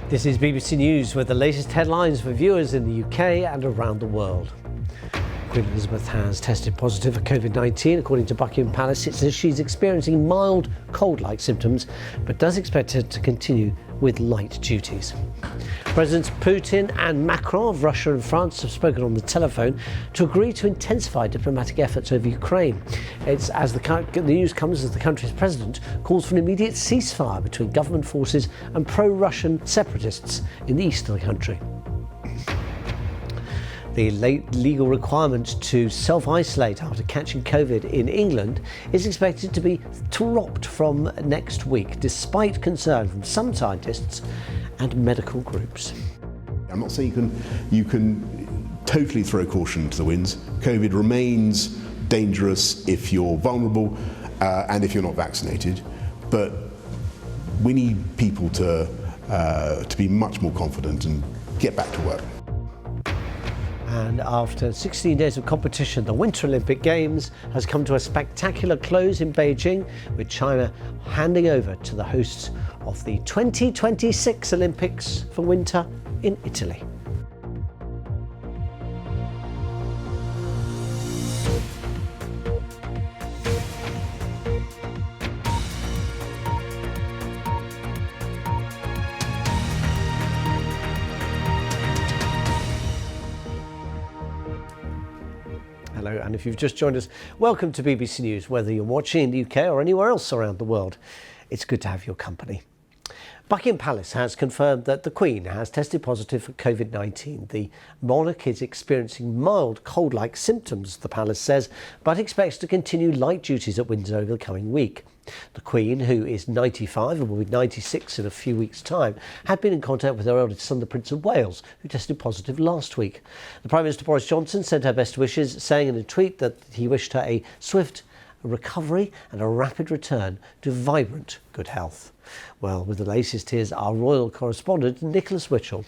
This is BBC News with the latest headlines for viewers in the UK and around the world. Queen Elizabeth has tested positive for COVID-19. According to Buckingham Palace, it says she's experiencing mild cold-like symptoms, but does expect her to continue with light duties. Presidents Putin and Macron of Russia and France have spoken on the telephone to agree to intensify diplomatic efforts over Ukraine. It's as the news comes as the country's president calls for an immediate ceasefire between government forces and pro-Russian separatists in the east of the country. The late legal requirement to self-isolate after catching COVID in England is expected to be dropped from next week, despite concern from some scientists and medical groups. I'm not saying you can totally throw caution to the winds. COVID remains dangerous if you're vulnerable and if you're not vaccinated, but we need people to be much more confident and get back to work. And after 16 days of competition, the Winter Olympic Games has come to a spectacular close in Beijing, with China handing over to the hosts of the 2026 Olympics for winter in Italy. Hello, and if you've just joined us, welcome to BBC News. Whether you're watching in the UK or anywhere else around the world, it's good to have your company. Buckingham Palace has confirmed that the Queen has tested positive for COVID-19. The monarch is experiencing mild cold-like symptoms, the palace says, but expects to continue light duties at Windsor over the coming week. The Queen, who is 95 and will be 96 in a few weeks' time, had been in contact with her eldest son, the Prince of Wales, who tested positive last week. The Prime Minister Boris Johnson sent her best wishes, saying in a tweet that he wished her a swift recovery and a rapid return to vibrant good health. Well, with the latest, here's our royal correspondent, Nicholas Witchell.